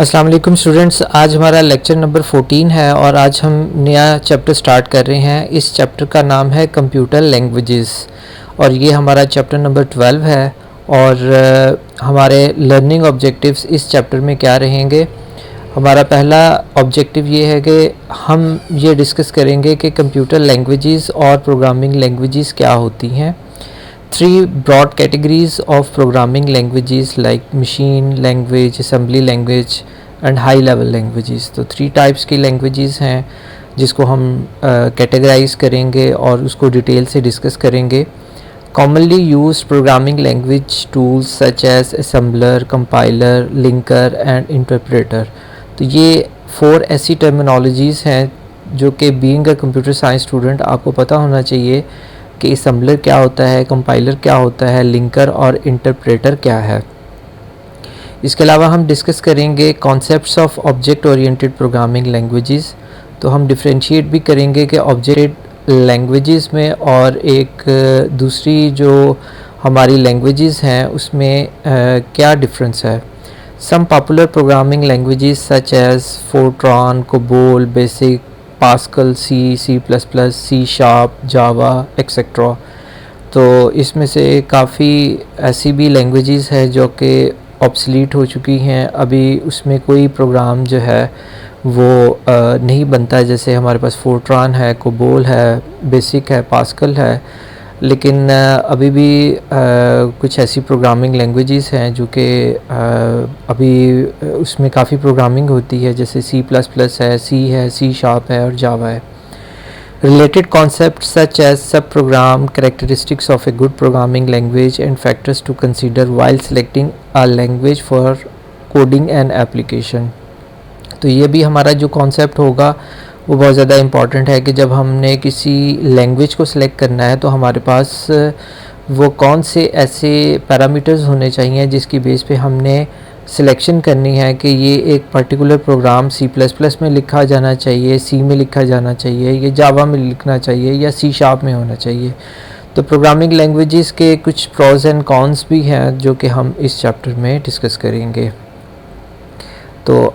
अस्सलाम वालेकुम स्टूडेंट्स, आज हमारा लेक्चर नंबर 14 है और आज हम नया चैप्टर स्टार्ट कर रहे हैं। इस चैप्टर का नाम है कंप्यूटर लैंग्वेजेस और ये हमारा चैप्टर नंबर 12 है। और हमारे लर्निंग ऑब्जेक्टिव्स इस चैप्टर में क्या रहेंगे। हमारा पहला ऑब्जेक्टिव ये है कि हम ये डिस्कस करेंगे कि कंप्यूटर लैंग्वेजेस और प्रोग्रामिंग लैंग्वेजेस क्या होती हैं। 3 broad categories of programming languages like machine language, assembly language and high level languages। तो 3 टाइप्स की लैंग्वेजेस हैं जिसको हम कैटेगराइज करेंगे और उसको डिटेल से डिस्कस करेंगे। commonly used programming language tools such as assembler, compiler, linker and interpreter। तो ये 4 ऐसी टर्मिनोलॉजीज़ हैं जो कि being a computer science student आपको पता होना चाहिए कि असम्बलर क्या होता है, कंपाइलर क्या होता है, लिंकर और इंटरप्रेटर क्या है। इसके अलावा हम डिस्कस करेंगे concepts of object oriented programming languages. तो हम डिफरेंशिएट भी करेंगे कि ऑब्जेक्ट लैंग्वेजेस में और एक दूसरी जो हमारी लैंग्वेजेस हैं उसमें क्या डिफरेंस है। Some popular programming languages such as Fortran, COBOL, BASIC, Pascal, C++, C#, Java etcetera. तो इसमें से काफ़ी ऐसी भी लैंग्वेजेस है जो कि ऑब्सलीट हो चुकी हैं, अभी उसमें कोई प्रोग्राम जो है वो नहीं बनता। जैसे हमारे पास फोर्ट्रॉन है, कोबोल है, बेसिक है, पास्कल है, लेकिन अभी भी कुछ ऐसी प्रोग्रामिंग लैंग्वेजेस हैं जो कि अभी उसमें काफ़ी प्रोग्रामिंग होती है, जैसे C++ है, C है, C# है और जावा है। Related concept such as sub program, characteristics of a good programming language and factors to consider while selecting a language for coding and application. तो ये भी हमारा जो कॉन्सेप्ट होगा वो बहुत ज़्यादा इम्पॉर्टेंट है कि जब हमने किसी लैंग्वेज को सिलेक्ट करना है तो हमारे पास वो कौन से ऐसे पैरामीटर्स होने चाहिए जिसकी बेस पे हमने सिलेक्शन करनी है कि ये एक पर्टिकुलर प्रोग्राम C++ में लिखा जाना चाहिए, C में लिखा जाना चाहिए, या जावा में लिखना चाहिए या C# में होना चाहिए। तो प्रोग्रामिंग लैंग्वेजेस के कुछ प्रोज एंड कॉन्स भी हैं जो कि हम इस चैप्टर में डिस्कस करेंगे। तो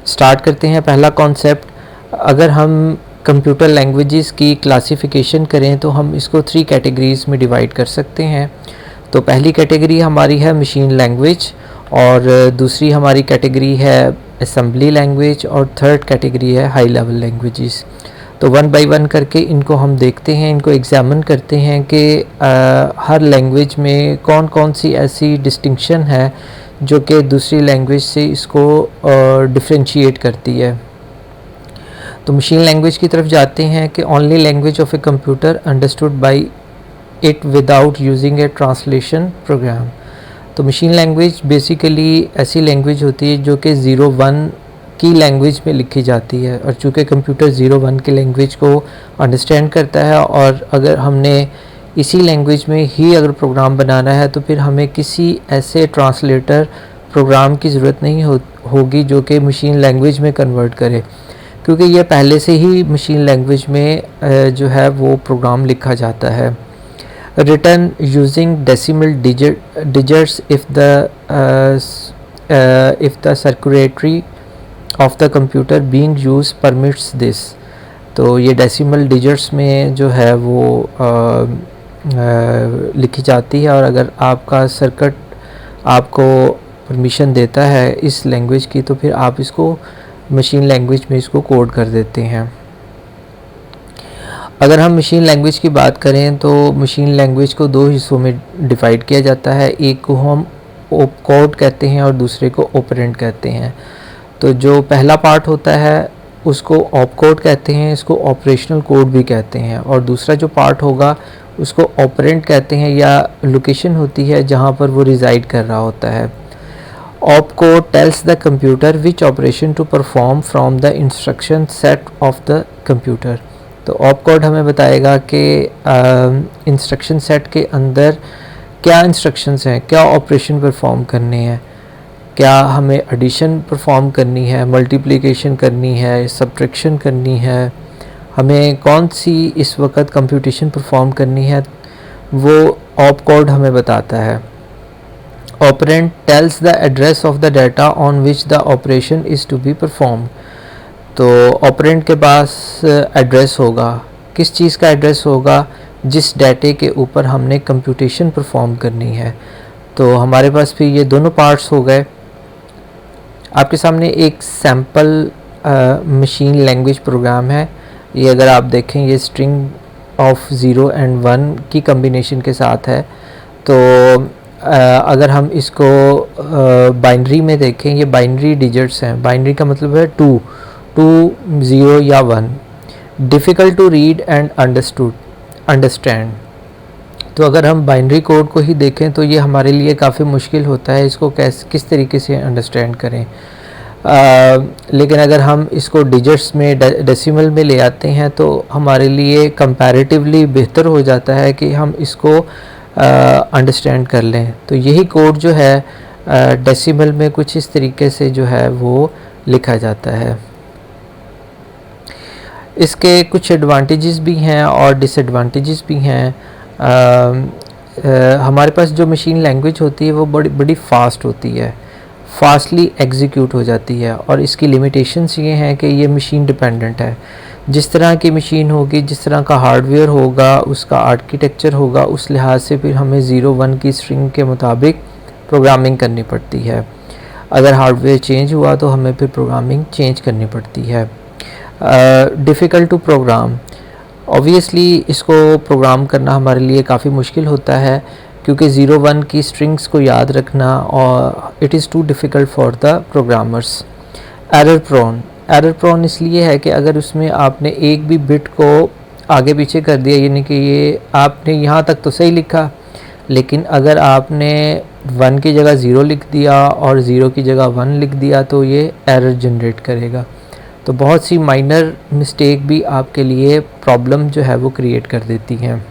स्टार्ट करते हैं। पहला कॉन्सेप्ट, अगर हम कंप्यूटर लैंग्वेजेस की क्लासिफिकेशन करें तो हम इसको 3 कैटेगरीज़ में डिवाइड कर सकते हैं। तो पहली कैटेगरी हमारी है मशीन लैंग्वेज, और दूसरी हमारी कैटेगरी है असेंबली लैंग्वेज, और थर्ड कैटेगरी है हाई लेवल लैंग्वेजेस। तो 1 बाय 1 करके इनको हम देखते हैं, इनको एग्जामिन करते हैं कि हर लैंग्वेज में कौन कौन सी ऐसी डिस्टिंक्शन है जो कि दूसरी लैंग्वेज से इसको डिफरेंशिएट करती है। तो मशीन लैंग्वेज की तरफ जाते हैं कि only language of a computer understood by it without using a translation program. तो मशीन लैंग्वेज बेसिकली ऐसी लैंग्वेज होती है जो कि 0-1 की लैंग्वेज में लिखी जाती है, और चूँकि कंप्यूटर 0-1 की लैंग्वेज को अंडरस्टैंड करता है और अगर हमने इसी लैंग्वेज में ही अगर प्रोग्राम बनाना है तो फिर हमें किसी ऐसे ट्रांसलेटर प्रोग्राम की ज़रूरत नहीं होगी जो कि मशीन लैंग्वेज में कन्वर्ट करे, क्योंकि यह पहले से ही मशीन लैंग्वेज में जो है वो प्रोग्राम लिखा जाता है। Return using decimal digits if the circulatory of the computer being use permits this. तो ये डेसिमल डिजिट्स में जो है वो लिखी जाती है, और अगर आपका सर्किट आपको परमिशन देता है इस लैंग्वेज की तो फिर आप इसको मशीन लैंग्वेज में इसको कोड कर देते हैं। अगर हम मशीन लैंग्वेज की बात करें तो मशीन लैंग्वेज को 2 हिस्सों में डिवाइड किया जाता है, एक को हम ऑपकोड कहते हैं और दूसरे को ऑपरेंड कहते हैं। तो जो पहला पार्ट होता है उसको ऑपकोड कहते हैं, इसको ऑपरेशनल कोड भी कहते हैं, और दूसरा जो पार्ट होगा उसको ऑपरेंड कहते हैं, या लोकेशन होती है जहाँ पर वो रिज़ाइड कर रहा होता है। Opcode tells the computer which operation to perform from the instruction set of the computer. तो ऑपकोड हमें बताएगा कि इंस्ट्रक्शन सेट के अंदर क्या इंस्ट्रक्शंस हैं, क्या ऑपरेशन परफॉर्म करने हैं, क्या हमें एडिशन परफॉर्म करनी है, मल्टीप्लिकेशन करनी है, सब्ट्रैक्शन करनी है, हमें कौन सी इस वक्त कंप्यूटेशन परफॉर्म करनी है, वो ऑपकोड हमें बताता है। Operand tells the address of the data on which the operation is to be perform. तो ऑपरेंड के पास एड्रेस होगा, किस चीज़ का एड्रेस होगा, जिस डाटे के ऊपर हमने कंप्यूटेशन परफॉर्म करनी है। तो हमारे पास भी ये दोनों पार्ट्स हो गए। आपके सामने एक सैम्पल मशीन लैंग्वेज प्रोग्राम है। ये अगर आप देखें, ये स्ट्रिंग ऑफ 0 एंड 1 की कम्बिनेशन के साथ है। तो अगर हम इसको बाइनरी में देखें, ये बाइनरी डिजिट्स हैं। बाइनरी का मतलब है 2, 0 या 1। Difficult to read and understand. तो अगर हम बाइनरी कोड को ही देखें तो ये हमारे लिए काफ़ी मुश्किल होता है, इसको किस तरीके से अंडरस्टैंड करें। लेकिन अगर हम इसको डिजिट्स में डेसिमल में ले आते हैं तो हमारे लिए कंपैरेटिवली बेहतर हो जाता है कि हम इसको अंडरस्टैंड कर लें। तो यही कोड जो है डेसिमल में कुछ इस तरीके से जो है वो लिखा जाता है। इसके कुछ एडवांटेजेस भी हैं और डिसएडवांटेजेस भी हैं। हमारे पास जो मशीन लैंग्वेज होती है वो बड़ी फ़ास्ट होती है, फास्टली एग्जीक्यूट हो जाती है। और इसकी लिमिटेशंस ये हैं कि ये मशीन डिपेंडेंट है। जिस तरह की मशीन होगी, जिस तरह का हार्डवेयर होगा, उसका आर्किटेक्चर होगा, उस लिहाज से फिर हमें 0-1 की स्ट्रिंग के मुताबिक प्रोग्रामिंग करनी पड़ती है। अगर हार्डवेयर चेंज हुआ तो हमें फिर प्रोग्रामिंग चेंज करनी पड़ती है। डिफ़िकल्ट टू प्रोग्राम, ऑब्वियसली इसको प्रोग्राम करना हमारे लिए काफ़ी मुश्किल होता है, क्योंकि 0-1 की स्ट्रिंग्स को याद रखना और it is too difficult for the programmers. Error prone इसलिए है कि अगर उसमें आपने एक भी बिट को आगे पीछे कर दिया, यानी कि ये आपने यहाँ तक तो सही लिखा, लेकिन अगर आपने 1 की जगह 0 लिख दिया और 0 की जगह 1 लिख दिया तो ये एरर जनरेट करेगा। तो बहुत सी माइनर मिस्टेक भी आपके लिए प्रॉब्लम जो है वो क्रिएट कर देती हैं।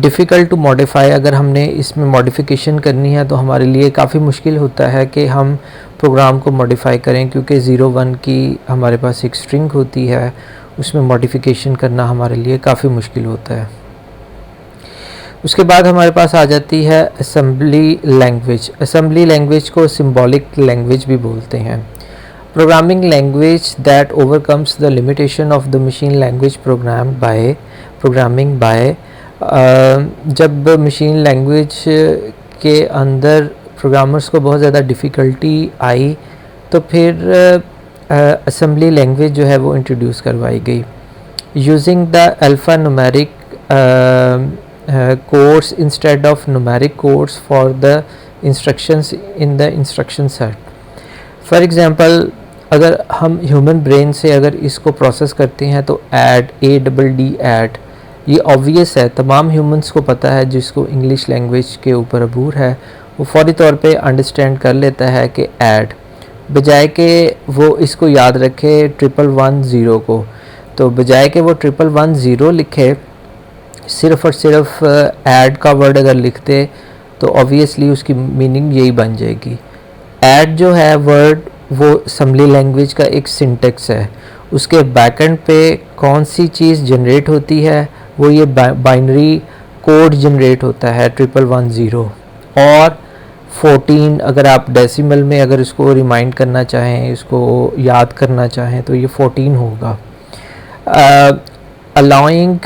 डिफ़िकल्ट टू मॉडिफाई, अगर हमने इसमें मॉडिफिकेशन करनी है तो हमारे लिए काफ़ी मुश्किल होता है कि हम प्रोग्राम को मॉडिफाई करें, क्योंकि 0-1 की हमारे पास एक स्ट्रिंग होती है, उसमें मॉडिफिकेशन करना हमारे लिए काफ़ी मुश्किल होता है। उसके बाद हमारे पास आ जाती है असेंबली लैंग्वेज। असेंबली लैंग्वेज को सिंबॉलिक लैंग्वेज भी बोलते हैं। Programming language that overcomes the limitation of the machine language programming by. जब मशीन लैंग्वेज के अंदर प्रोग्रामर्स को बहुत ज़्यादा डिफ़िकल्टी आई तो फिर असेंबली लैंग्वेज जो है वो इंट्रोड्यूस करवाई गई। Using the alpha numeric codes instead of numeric codes for the instructions in the instruction set. For example, अगर हम ह्यूमन ब्रेन से अगर इसको प्रोसेस करते हैं तो ऐड, ये ऑब्वियस है, तमाम ह्यूमंस को पता है, जिसको इंग्लिश लैंग्वेज के ऊपर अबूर है वो फौरी तौर पे अंडरस्टैंड कर लेता है कि ऐड, बजाय के वो इसको याद रखे 1110 को, तो बजाय के वो 1110 लिखे, सिर्फ़ और सिर्फ ऐड का वर्ड अगर लिखते तो ऑब्वियसली उसकी मीनिंग यही बन जाएगी। ऐड जो है वर्ड वो असेंबली लैंग्वेज का एक सिंटेक्स है। उसके बैकएंड पे कौन सी चीज़ जनरेट होती है, वो ये बाइनरी कोड जनरेट होता है 1110 और 14। अगर आप डेसिमल में अगर इसको रिमाइंड करना चाहें, इसको याद करना चाहें तो ये 14 होगा। Allowing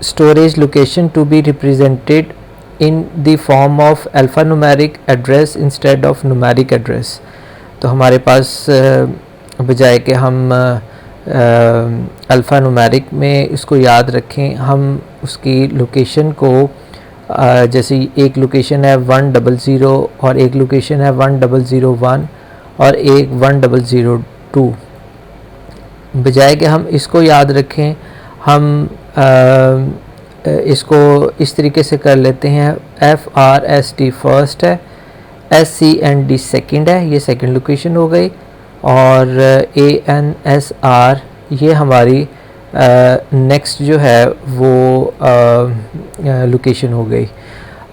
storage location to be represented in the form of alphanumeric address instead of numeric address। तो हमारे पास बजाय कि हम अल्फ़ा न्यूमेरिक में इसको याद रखें, हम उसकी लोकेशन को जैसे एक लोकेशन है 100 और एक लोकेशन है 1001 और एक 1002, बजाय कि हम इसको याद रखें, हम इसको इस तरीके से कर लेते हैं। FRST फर्स्ट है, SCND सेकंड है, ये सेकंड लोकेशन हो गई, और ANSR ये हमारी नेक्स्ट जो है वो लोकेशन हो गई।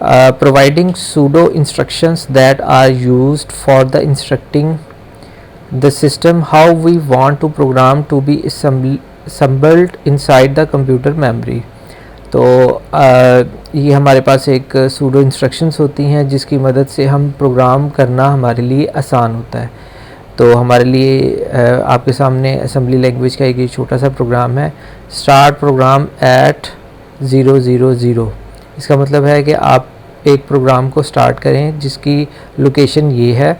Providing pseudo instructions that are used for the instructing the system how we want to program to be assembled inside the computer memory। तो ये हमारे पास एक सूडो इंस्ट्रक्शंस होती हैं जिसकी मदद से हम प्रोग्राम करना हमारे लिए आसान होता है। तो हमारे लिए आपके सामने असेंबली लैंग्वेज का एक छोटा सा प्रोग्राम है, स्टार्ट प्रोग्राम एट 000। इसका मतलब है कि आप एक प्रोग्राम को स्टार्ट करें जिसकी लोकेशन ये है,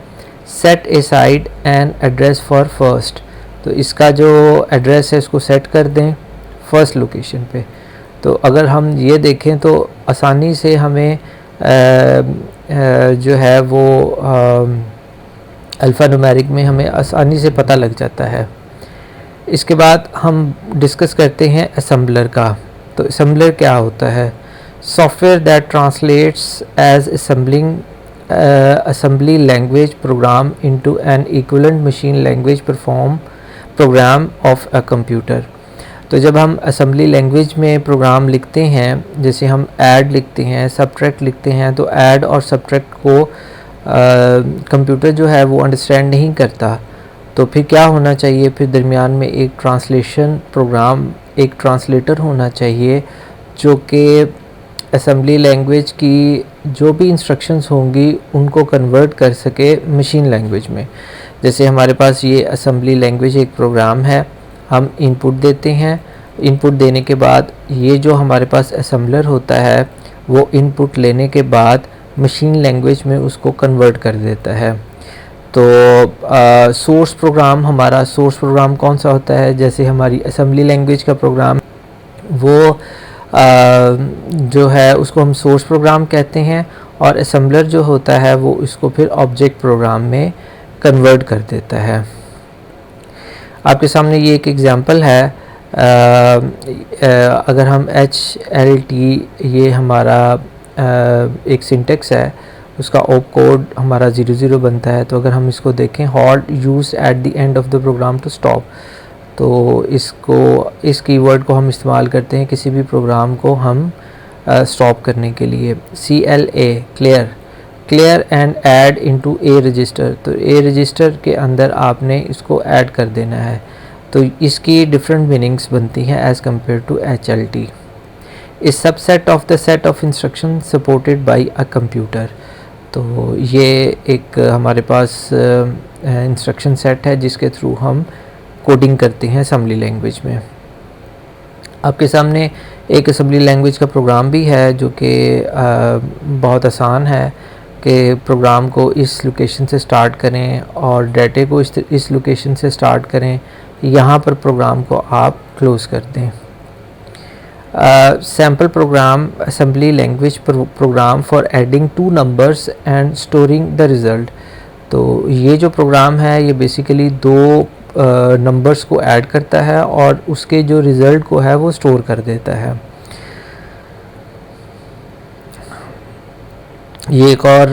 set A side an address for first. तो इसका जो एड्रेस है इसको सेट कर दें फर्स्ट लोकेशन पे। तो अगर हम ये देखें तो आसानी से हमें जो है वो अल्फ़ा न्यूमेरिक में हमें आसानी से पता लग जाता है। इसके बाद हम डिस्कस करते हैं असेंबलर का। तो असेंबलर क्या होता है? Software that translates as assembly language program into an equivalent machine language program of a computer. तो जब हम असेंबली लैंग्वेज में प्रोग्राम लिखते हैं, जैसे हम ऐड लिखते हैं, सब्ट्रैक्ट लिखते हैं, तो ऐड और सब्ट्रैक्ट को कंप्यूटर जो है वो अंडरस्टैंड नहीं करता। तो फिर क्या होना चाहिए? फिर दरमियान में एक ट्रांसलेशन प्रोग्राम, एक ट्रांसलेटर होना चाहिए जो कि असेंबली लैंग्वेज की जो भी इंस्ट्रक्शंस होंगी उनको कन्वर्ट कर सके मशीन लैंग्वेज में। जैसे हमारे पास ये असेंबली लैंग्वेज एक प्रोग्राम है, हम इनपुट देते हैं, इनपुट देने के बाद ये जो हमारे पास असेंबलर होता है वो इनपुट लेने के बाद मशीन लैंग्वेज में उसको कन्वर्ट कर देता है। तो सोर्स प्रोग्राम, हमारा सोर्स प्रोग्राम कौन सा होता है? जैसे हमारी असेंबली लैंग्वेज का प्रोग्राम वो जो है उसको हम सोर्स प्रोग्राम कहते हैं, और असेंबलर जो होता है वो इसको फिर ऑब्जेक्ट प्रोग्राम में कन्वर्ट कर देता है। आपके सामने ये एक एग्ज़ाम्पल है। अगर हम HLT, ये हमारा एक सिंटेक्स है, उसका ऑप कोड हमारा 00 बनता है। तो अगर हम इसको देखें, halt use at the end of the program to stop, तो इस कीवर्ड को हम इस्तेमाल करते हैं किसी भी प्रोग्राम को हम स्टॉप करने के लिए। CLA clear and add into A register. तो ए रजिस्टर के अंदर आपने इसको ऐड कर देना है। तो इसकी डिफरेंट मीनिंग्स बनती हैं एज़ कम्पेयर टू HLT। इस subset of the set of instruction supported by a computer. तो ये एक हमारे पास इंस्ट्रक्शन सेट है जिसके थ्रू हम कोडिंग करते हैं असेंबली लैंग्वेज में। आपके सामने एक असेंबली लैंग्वेज का प्रोग्राम भी है जो कि बहुत आसान है कि प्रोग्राम को इस लोकेशन से स्टार्ट करें और डाटे को इस लोकेशन से स्टार्ट करें, यहाँ पर प्रोग्राम को आप क्लोज़ कर दें। Sample program assembly language programme for adding 2 numbers and storing the result. तो ये जो प्रोग्राम है ये बेसिकली 2 नंबर्स को ऐड करता है और उसके जो रिज़ल्ट को है वो स्टोर कर देता है। ये एक और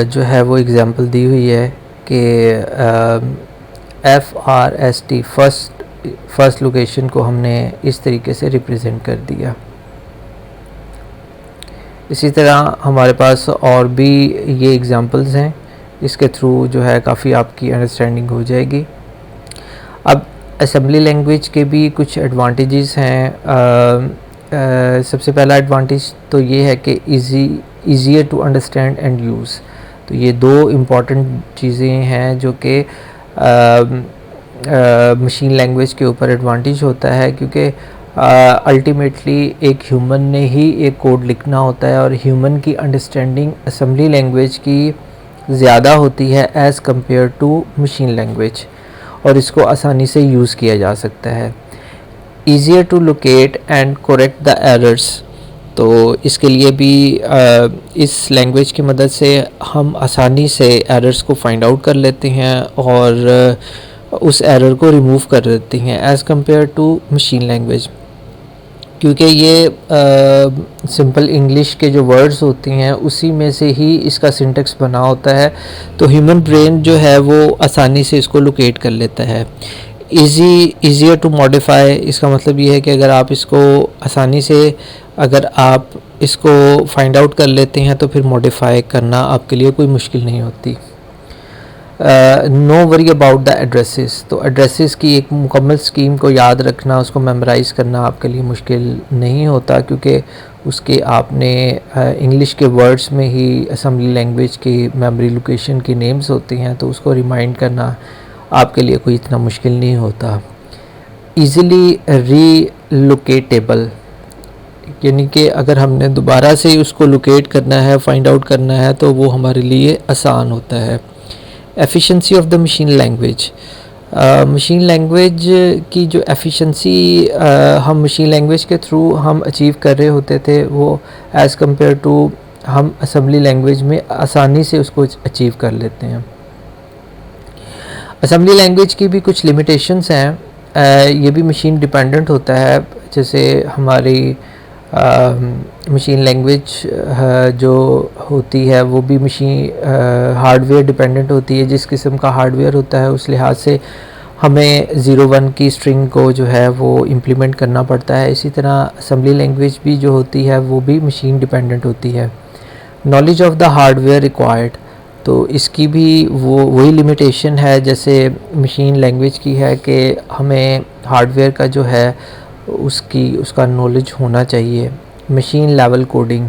जो है वो एग्ज़ाम्पल दी हुई है कि FRST फर्स्ट लोकेशन को हमने इस तरीके से रिप्रेजेंट कर दिया। इसी तरह हमारे पास और भी ये एग्ज़ाम्पल्स हैं, इसके थ्रू जो है काफ़ी आपकी अंडरस्टैंडिंग हो जाएगी। अब असेंबली लैंग्वेज के भी कुछ एडवांटेजेस हैं। सबसे पहला एडवांटेज तो ये है कि easier to understand and use. तो ये 2 इम्पॉर्टेंट चीज़ें हैं जो कि मशीन लैंग्वेज के ऊपर एडवांटेज होता है, क्योंकि अल्टीमेटली एक ह्यूमन ने ही एक कोड लिखना होता है और ह्यूमन की अंडरस्टैंडिंग असेंबली लैंग्वेज की ज़्यादा होती है as compare to machine language, और इसको आसानी से यूज़ किया जा सकता है। Easier to locate and correct the errors. तो इसके लिए भी इस लैंग्वेज की मदद से हम आसानी से एरर्स को फाइंड आउट कर लेते हैं और उस एरर को रिमूव कर देते हैं as compare to machine language, क्योंकि ये सिंपल इंग्लिश के जो वर्ड्स होते हैं उसी में से ही इसका सिंटेक्स बना होता है। तो ह्यूमन ब्रेन जो है वो आसानी से इसको लोकेट कर लेता है। ईज़ियर टू मॉडिफाई, इसका मतलब ये है कि अगर आप इसको आसानी से अगर आप इसको फाइंड आउट कर लेते हैं तो फिर मॉडिफाई करना आपके लिए कोई मुश्किल नहीं होती। No worry about the addresses. तो एड्रेसेस की एक मुकम्मल स्कीम को याद रखना, उसको मेमोराइज़ करना आपके लिए मुश्किल नहीं होता, क्योंकि उसके आपने इंग्लिश के वर्ड्स में ही असम्बली लैंग्वेज की मेमोरी लोकेशन की नेम्स होती हैं, तो उसको रिमाइंड करना आपके लिए कोई इतना मुश्किल नहीं होता। ईज़िली रीलोकेटेबल, यानी कि अगर हमने दोबारा से उसको लोकेट करना है, फाइंड आउट करना है, तो वो हमारे लिए आसान होता है। Efficiency of the machine language, machine language की जो एफिशिएंसी हम मशीन लैंग्वेज के थ्रू हम अचीव कर रहे होते थे, वो एज़ कंपेयर टू हम असम्बली लैंग्वेज में आसानी से उसको अचीव कर लेते हैं। असम्बली लैंग्वेज की भी कुछ लिमिटेशंस हैं, ये भी मशीन डिपेंडेंट होता है। जैसे हमारी मशीन लैंग्वेज जो होती है वो भी मशीन हार्डवेयर डिपेंडेंट होती है। जिस किस्म का हार्डवेयर होता है उस लिहाज से हमें 0-1 की स्ट्रिंग को जो है वो इम्प्लीमेंट करना पड़ता है। इसी तरह असम्बली लैंग्वेज भी जो होती है वो भी मशीन डिपेंडेंट होती है। Knowledge of the hardware required, तो इसकी भी वही लिमिटेशन है जैसे मशीन लैंग्वेज की है कि हमें हार्डवेयर का जो है उसका नॉलेज होना चाहिए। मशीन लेवल कोडिंग,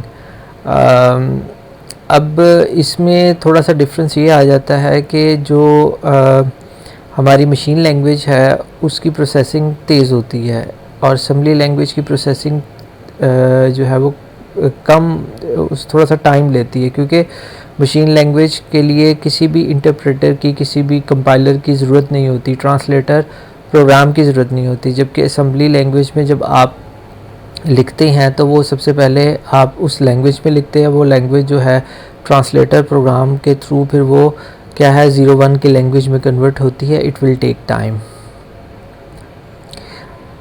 अब इसमें थोड़ा सा डिफरेंस ये आ जाता है कि जो हमारी मशीन लैंग्वेज है उसकी प्रोसेसिंग तेज़ होती है और असम्बली लैंग्वेज की प्रोसेसिंग जो है वो कम थोड़ा सा टाइम लेती है, क्योंकि मशीन लैंग्वेज के लिए किसी भी इंटरप्रेटर की, किसी भी कंपाइलर की ज़रूरत नहीं होती, ट्रांसलेटर प्रोग्राम की ज़रूरत नहीं होती। जबकि असम्बली लैंग्वेज में जब आप लिखते हैं तो वो सबसे पहले आप उस लैंग्वेज में लिखते हैं, वो लैंग्वेज जो है ट्रांसलेटर प्रोग्राम के थ्रू फिर वो क्या है 0-1 की लैंग्वेज में कन्वर्ट होती है। It will take time.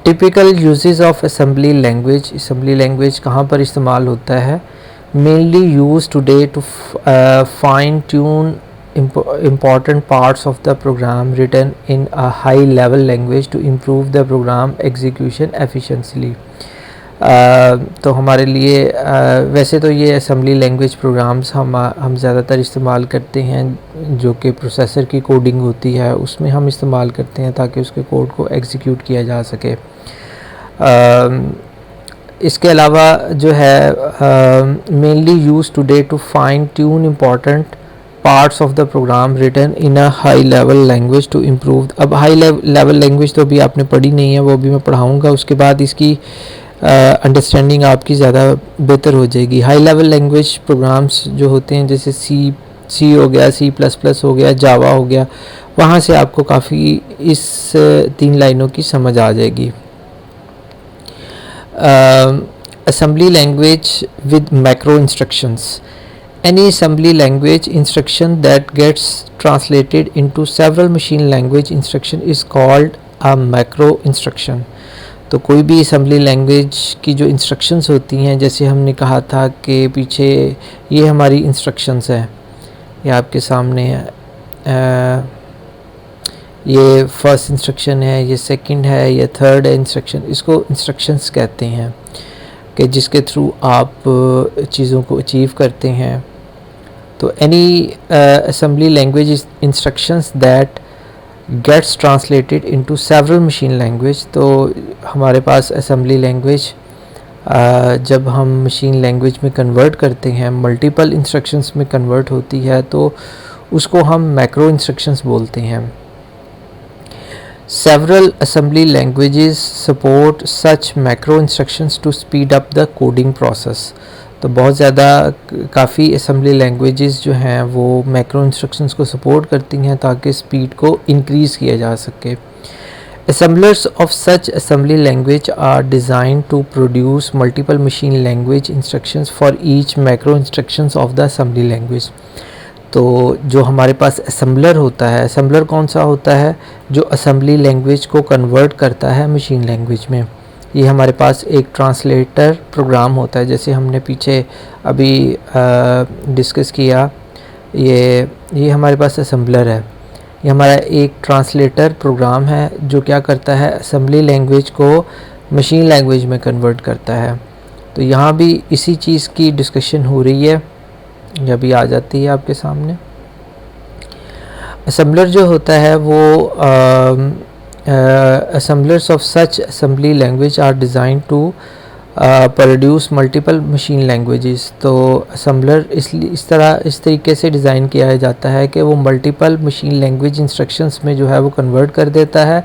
Typical uses of assembly language, assembly language कहाँ पर इस्तेमाल होता है? Mainly use today to fine tune important parts of the program written in a high level language to improve the program execution efficiently। तो हमारे लिए वैसे तो ये असम्बली लैंग्वेज प्रोग्राम्स हम ज़्यादातर इस्तेमाल करते हैं जो कि प्रोसेसर की कोडिंग होती है उसमें हम इस्तेमाल करते हैं ताकि उसके कोड को एग्जीक्यूट किया जा सके। इसके अलावा जो है mainly use today to fine tune important parts of the program written in a high level language to improve. अब हाई लेवल लैंग्वेज तो अभी आपने पढ़ी नहीं है, वो अभी मैं पढ़ाऊँगा, उसके बाद इसकी अंडरस्टैंडिंग आपकी ज़्यादा बेहतर हो जाएगी। हाई लेवल लैंग्वेज प्रोग्राम्स जो होते हैं जैसे सी हो गया, C++ हो गया, जावा हो गया, वहाँ से आपको काफ़ी इस 3 लाइनों की समझ आ जाएगी। assembly language with macro instructions, any assembly language instruction that gets translated into several machine language instruction is called a macro instruction। तो कोई भी assembly language की जो instructions होती हैं, जैसे हमने कहा था कि पीछे ये हमारी instructions है, ये आपके सामने है, ये फर्स्ट इंस्ट्रक्शन है, ये सेकंड है, ये थर्ड है इंस्ट्रक्शन। इसको इंस्ट्रक्शंस कहते हैं कि जिसके थ्रू आप चीज़ों को अचीव करते हैं। तो any assembly language instructions that gets translated into several machine language, तो हमारे पास असम्बली लैंग्वेज जब हम मशीन लैंग्वेज में कन्वर्ट करते हैं, मल्टीपल इंस्ट्रक्शंस में कन्वर्ट होती है, तो उसको हम मैक्रो इंस्ट्रक्शंस बोलते हैं। Several assembly languages support such macro instructions to speed up the coding process। तो बहुत ज़्यादा काफ़ी assembly languages जो हैं वो macro instructions को support करती हैं ताकि speed को increase किया जा सके। Assemblers of such assembly language are designed to produce multiple machine language instructions for each macro instructions of the assembly language। तो जो हमारे पास असम्बलर होता है, असम्बलर कौन सा होता है? जो असम्बली लैंग्वेज को कन्वर्ट करता है मशीन लैंग्वेज में। ये हमारे पास एक ट्रांसलेटर प्रोग्राम होता है, जैसे हमने पीछे अभी डिस्कस किया, ये हमारे पास असम्बलर है। ये हमारा एक ट्रांसलेटर प्रोग्राम है जो क्या करता है, असम्बली लैंग्वेज को मशीन लैंग्वेज में कन्वर्ट करता है। तो यहाँ भी इसी चीज़ की डिस्कशन हो रही है, जब भी आ जाती है आपके सामने। असम्बलर जो होता है वो assemblers of such assembly language are designed to produce multiple machine languages. तो असम्बलर इस तरीके से डिज़ाइन किया जाता है कि वो मल्टीपल मशीन लैंग्वेज इंस्ट्रक्शंस में जो है वो कन्वर्ट कर देता है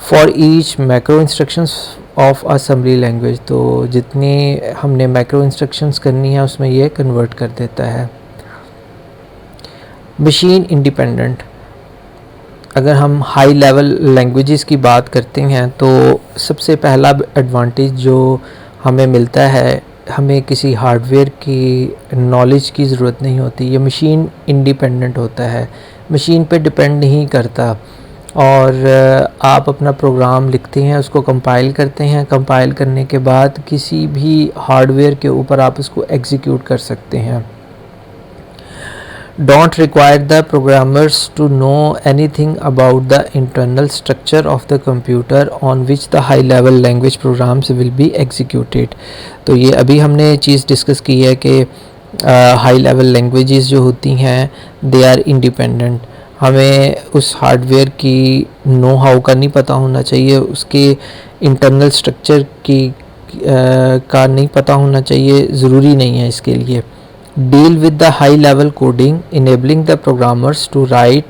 for each macro instructions of assembly language. तो जितनी हमने मैक्रो इंस्ट्रक्शंस करनी है उसमें ये कन्वर्ट कर देता है। मशीन इंडिपेंडेंट, अगर हम हाई लेवल लैंग्वेजेस की बात करते हैं तो सबसे पहला एडवांटेज जो हमें मिलता है, हमें किसी हार्डवेयर की नॉलेज की ज़रूरत नहीं होती। ये मशीन इंडिपेंडेंट होता है, मशीन पे डिपेंड नहीं करता। और आप अपना प्रोग्राम लिखते हैं, उसको कंपाइल करते हैं, कंपाइल करने के बाद किसी भी हार्डवेयर के ऊपर आप उसको एग्जीक्यूट कर सकते हैं। Don't require the programmers to know anything about the internal structure of the computer on which the high level language programs will be executed। तो ये अभी हमने चीज़ डिस्कस की है कि हाई लेवल लैंग्वेजेस जो होती हैं दे आर इंडिपेंडेंट। हमें उस हार्डवेयर की नो हाउ का नहीं पता होना चाहिए, उसके इंटरनल स्ट्रक्चर की का नहीं पता होना चाहिए, ज़रूरी नहीं है इसके लिए। Deal with the high level coding, enabling the programmers to write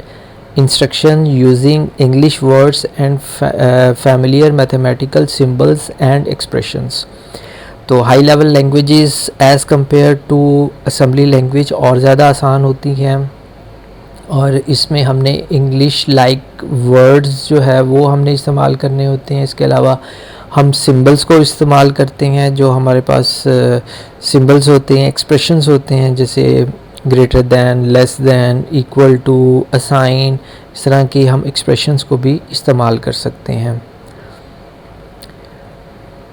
instruction using English words and familiar mathematical symbols and expressions। तो high level languages as compare to assembly language और ज़्यादा आसान होती हैं, और इसमें हमने इंग्लिश लाइक वर्ड्स जो है वो हमने इस्तेमाल करने होते हैं। इसके अलावा हम सिंबल्स को इस्तेमाल करते हैं, जो हमारे पास सिंबल्स होते हैं, एक्सप्रेशंस होते हैं, जैसे greater than, less than, equal to, assign, इस तरह की हम एक्सप्रेशंस को भी इस्तेमाल कर सकते हैं।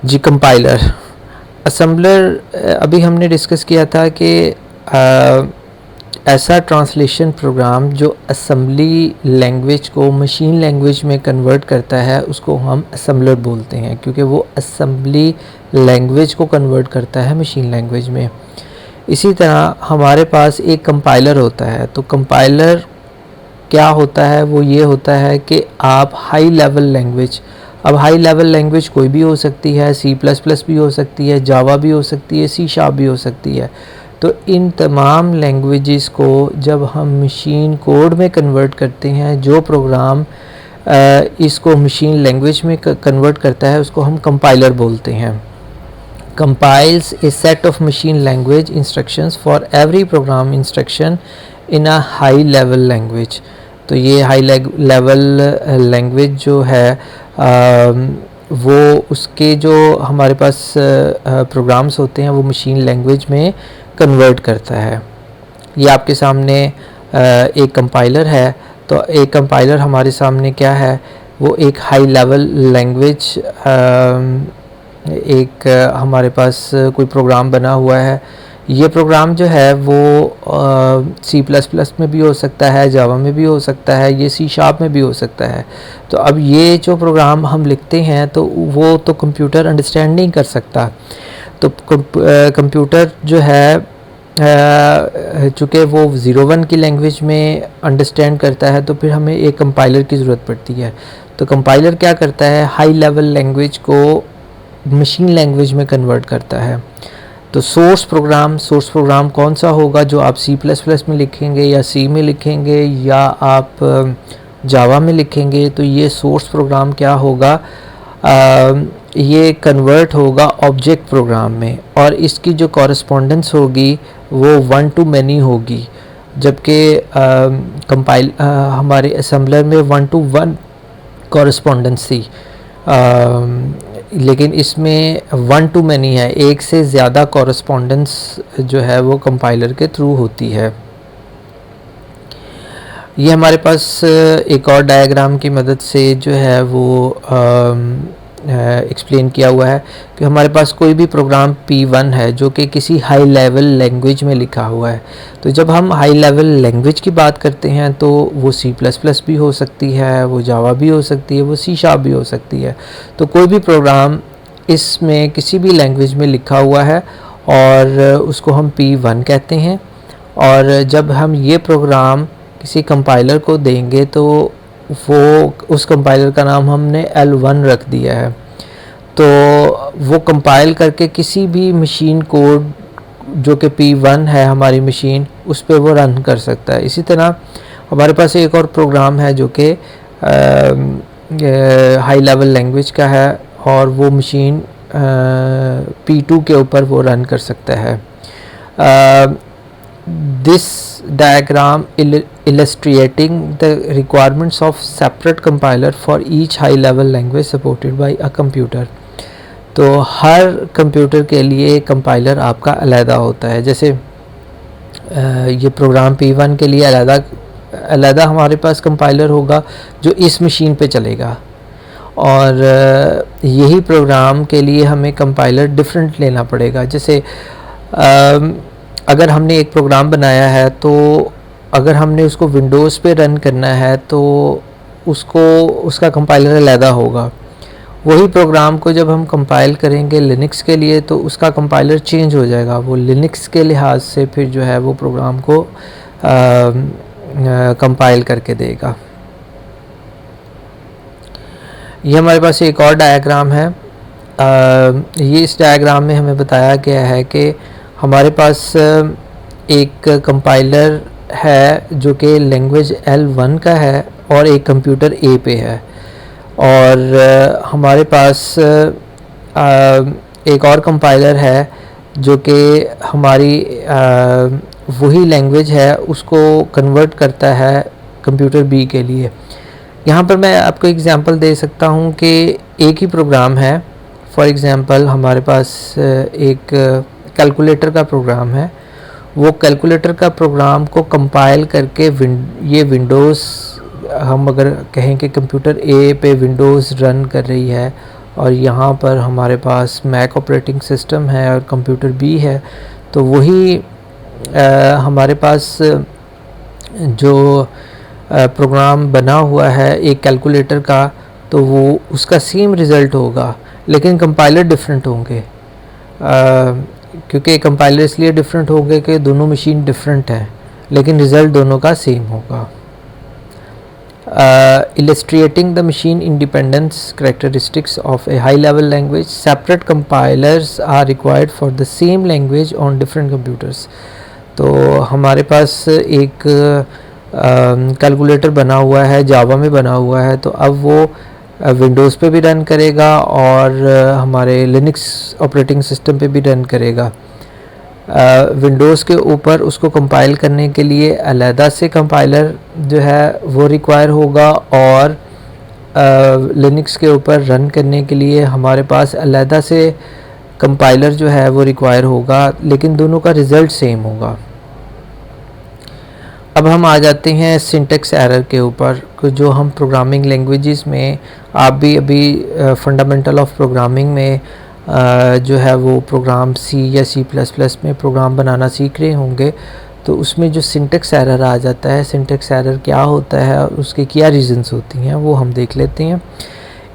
जी कंपाइलर, असम्बलर अभी हमने डिस्कस किया था कि ऐसा ट्रांसलेशन प्रोग्राम जो असम्बली लैंग्वेज को मशीन लैंग्वेज में कन्वर्ट करता है उसको हम असम्बलर बोलते हैं, क्योंकि वो असम्बली लैंग्वेज को कन्वर्ट करता है मशीन लैंग्वेज में। इसी तरह हमारे पास एक कंपाइलर होता है। तो कंपाइलर क्या होता है, वो ये होता है कि आप हाई लेवल लैंग्वेज, अब हाई लेवल लैंग्वेज कोई भी हो सकती है, C++ भी हो सकती है, जावा भी हो सकती है, C# भी हो सकती है। तो इन तमाम लैंग्वेजेस को जब हम मशीन कोड में कन्वर्ट करते हैं, जो प्रोग्राम इसको मशीन लैंग्वेज में कन्वर्ट करता है उसको हम कंपाइलर बोलते हैं। Compiles A set of machine language instructions for every programme instruction in a high level language. तो ये हाई लेवल लैंग्वेज जो है वो उसके जो हमारे पास प्रोग्राम्स होते हैं वो मशीन लैंग्वेज में कन्वर्ट करता है। ये आपके सामने एक कंपाइलर है। तो एक कंपाइलर हमारे सामने क्या है, वो एक हाई लेवल लैंग्वेज, एक हमारे पास कोई प्रोग्राम बना हुआ है। ये प्रोग्राम जो है वो C++ में भी हो सकता है, जावा में भी हो सकता है, ये C# में भी हो सकता है। तो अब ये जो प्रोग्राम हम लिखते हैं तो वो तो कंप्यूटर अंडरस्टैंड नहीं कर सकता। तो कंप्यूटर जो है चूँकि वो 01 की लैंग्वेज में अंडरस्टैंड करता है, तो फिर हमें एक कंपाइलर की ज़रूरत पड़ती है। तो कंपाइलर क्या करता है, हाई लेवल लैंग्वेज को मशीन लैंग्वेज में कन्वर्ट करता है। तो सोर्स प्रोग्राम कौन सा होगा, जो आप C++ में लिखेंगे या C में लिखेंगे या आप जावा में लिखेंगे, तो ये सोर्स प्रोग्राम क्या होगा, ये कन्वर्ट होगा ऑब्जेक्ट प्रोग्राम में, और इसकी जो कॉरस्पॉन्डेंस होगी वो 1 to many होगी, जबकि हमारे असम्बलर में 1 to 1 कॉरस्पॉन्डेंस थी, लेकिन इसमें 1 to many है, एक से ज़्यादा कॉरस्पॉन्डेंस जो है वो कंपाइलर के थ्रू होती है। ये हमारे पास एक और डायग्राम की मदद से जो है वो एक्सप्लेन किया हुआ है कि हमारे पास कोई भी प्रोग्राम P1 है जो कि किसी हाई लेवल लैंग्वेज में लिखा हुआ है। तो जब हम हाई लेवल लैंग्वेज की बात करते हैं तो वो C++ भी हो सकती है, वो जावा भी हो सकती है, वो C# भी हो सकती है। तो कोई भी प्रोग्राम इसमें किसी भी लैंग्वेज में लिखा हुआ है और उसको हम P1 कहते हैं। और जब हम ये प्रोग्राम किसी कंपाइलर को देंगे तो वो उस कंपाइलर का नाम हमने L1 रख दिया है, तो वो कंपाइल करके किसी भी मशीन कोड जो कि P1 है हमारी मशीन, उस पर वो रन कर सकता है। इसी तरह हमारे पास एक और प्रोग्राम है जो कि हाई लेवल लैंग्वेज का है और वो मशीन P2 के ऊपर वो रन कर सकता है। This diagram illustrating the requirements of separate compiler for each high level language supported by a computer। तो हर कंप्यूटर के लिए कंपाइलर आपका अलहदा होता है। जैसे ये प्रोग्राम P1 के लिए अलहदा हमारे पास कंपाइलर होगा जो इस मशीन पे चलेगा, और यही प्रोग्राम के लिए हमें कंपाइलर डिफरेंट लेना पड़ेगा। जैसे अगर हमने एक प्रोग्राम बनाया है तो अगर हमने उसको विंडोज़ पे रन करना है तो उसका कंपाइलर अलहदा होगा। वही प्रोग्राम को जब हम कंपाइल करेंगे लिनक्स के लिए तो उसका कंपाइलर चेंज हो जाएगा, वो लिनक्स के लिहाज से फिर जो है वो प्रोग्राम को कंपाइल करके देगा। ये हमारे पास एक और डायग्राम है। ये इस डायग्राम में हमें बताया गया है कि हमारे पास एक कंपाइलर है जो कि लैंग्वेज L1 का है और एक कंप्यूटर A पे है, और हमारे पास एक और कंपाइलर है जो कि हमारी वही लैंग्वेज है उसको कन्वर्ट करता है कंप्यूटर B के लिए। यहाँ पर मैं आपको एग्जांपल दे सकता हूँ कि एक ही प्रोग्राम है। फॉर एग्जांपल हमारे पास एक कैलकुलेटर का प्रोग्राम है, वो कैलकुलेटर का प्रोग्राम को कंपाइल करके ये विंडोज़, हम अगर कहें कि कंप्यूटर A पे विंडोज़ रन कर रही है और यहाँ पर हमारे पास मैक ऑपरेटिंग सिस्टम है और कंप्यूटर B है, तो वही हमारे पास जो प्रोग्राम बना हुआ है एक कैलकुलेटर का, तो वो उसका सेम रिज़ल्ट होगा लेकिन कंपाइलर डिफरेंट होंगे। क्योंकि कंपाइलर इसलिए डिफरेंट होंगे कि दोनों मशीन डिफरेंट हैं लेकिन रिज़ल्ट दोनों का सेम होगा। Illustrating the machine independence characteristics of a high level language, separate compilers are required for the same language on different computers। तो हमारे पास एक कैलकुलेटर बना हुआ है, जावा में बना हुआ है, तो अब वो विंडोज़ पे भी रन करेगा और हमारे लिनक्स ऑपरेटिंग सिस्टम पे भी रन करेगा। विंडोज़ के ऊपर उसको कंपाइल करने के लिए अलहदा से कंपाइलर जो है वो रिक्वायर होगा, और लिनक्स के ऊपर रन करने के लिए हमारे पास अलहदा से कंपाइलर जो है वो रिक्वायर होगा, लेकिन दोनों का रिज़ल्ट सेम होगा। अब हम आ जाते हैं सिंटेक्स एरर के ऊपर, जो हम प्रोग्रामिंग लैंग्वेजेस में, आप भी अभी फंडामेंटल ऑफ प्रोग्रामिंग में जो है वो प्रोग्राम C या C++ में प्रोग्राम बनाना सीख रहे होंगे, तो उसमें जो सिंटेक्स एरर आ जाता है, सिंटेक्स एरर क्या होता है और उसके क्या रीज़न्स होती हैं वो हम देख लेते हैं।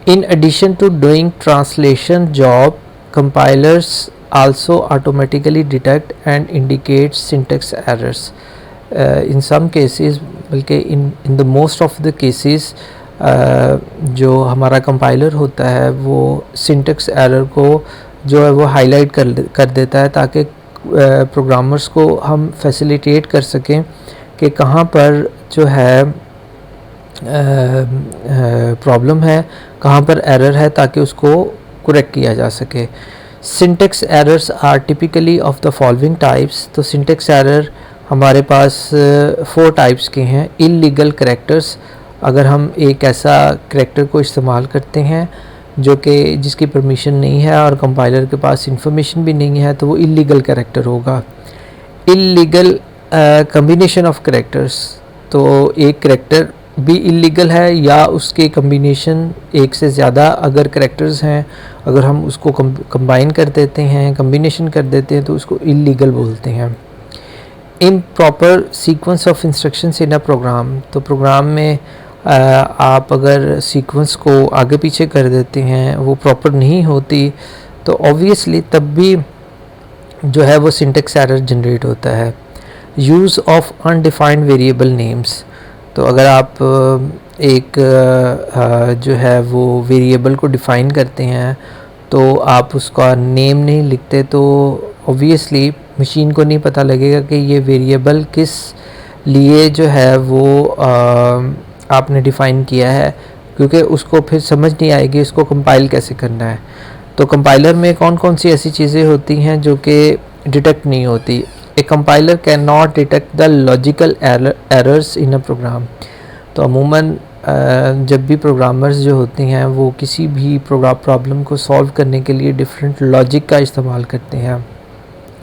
In addition to doing translation job, compilers also automatically detect and indicate syntax errors. In some cases, बल्कि in the most of the cases, जो हमारा कंपाइलर होता है वो सिंटेक्स एरर को जो है वो हाईलाइट कर देता है, ताकि प्रोग्रामर्स को हम फैसिलिटेट कर सकें कि कहाँ पर जो है प्रॉब्लम है, कहाँ पर एरर है, ताकि उसको करेक्ट किया जा सके। Syntax errors are typically of the following types. तो सिंटेक्स एरर हमारे पास 4 टाइप्स के हैं। इल्लीगल करैक्टर्स, अगर हम एक ऐसा करैक्टर को इस्तेमाल करते हैं जो कि जिसकी परमिशन नहीं है और कंपाइलर के पास इंफॉर्मेशन भी नहीं है, तो वो इल्लीगल करैक्टर होगा। इल्लीगल कम्बिनेशन ऑफ करैक्टर्स, तो एक करैक्टर भी इल्लीगल है या उसके कम्बिनेशन एक से ज़्यादा अगर करैक्टर्स हैं, अगर हम उसको कंबाइन कर देते हैं, कम्बिनेशन कर देते हैं, तो उसको इल्लीगल बोलते हैं। Improper sequence of instructions in a program, तो प्रोग्राम में आप अगर सीक्वेंस को आगे पीछे कर देते हैं, वो प्रॉपर नहीं होती, तो ऑब्वियसली तब भी जो है वो सिंटेक्स एरर जनरेट होता है। Use of undefined variable names, तो अगर आप एक जो है वो वेरिएबल को डिफ़ाइन करते हैं तो आप उसका नेम नहीं लिखते, तो ऑब्वियसली मशीन को नहीं पता लगेगा कि ये वेरिएबल किस लिए जो है वो आपने डिफ़ाइन किया है, क्योंकि उसको फिर समझ नहीं आएगी इसको कंपाइल कैसे करना है। तो कंपाइलर में कौन कौन सी ऐसी चीज़ें होती हैं जो कि डिटेक्ट नहीं होती। A compiler can not detect the logical errors in a program. तो अमूमन जब भी प्रोग्रामर्स जो होते हैं वो किसी भी प्रॉब्लम को सॉल्व करने के लिए डिफरेंट लॉजिक का इस्तेमाल करते हैं।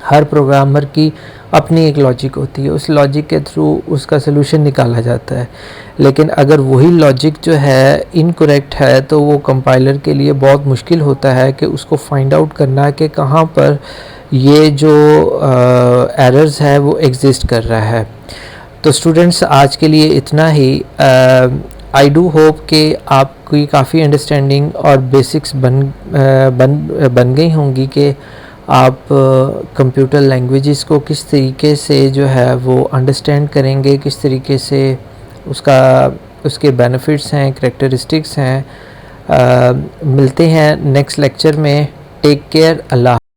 हर प्रोग्रामर की अपनी एक लॉजिक होती है, उस लॉजिक के थ्रू उसका सलूशन निकाला जाता है। लेकिन अगर वही लॉजिक जो है इनकरेक्ट है तो वो कंपाइलर के लिए बहुत मुश्किल होता है कि उसको फाइंड आउट करना है कि कहाँ पर ये जो एरर्स है वो एग्जिस्ट कर रहा है। तो स्टूडेंट्स आज के लिए इतना ही। आई डू होप कि आपकी काफ़ी अंडरस्टैंडिंग और बेसिक्स बन गई होंगी कि आप कंप्यूटर लैंग्वेजेस को किस तरीके से जो है वो अंडरस्टैंड करेंगे, किस तरीके से उसके बेनिफिट्स हैं, करैक्टरिस्टिक्स हैं। मिलते हैं नेक्स्ट लेक्चर में। Take care. अल्लाह।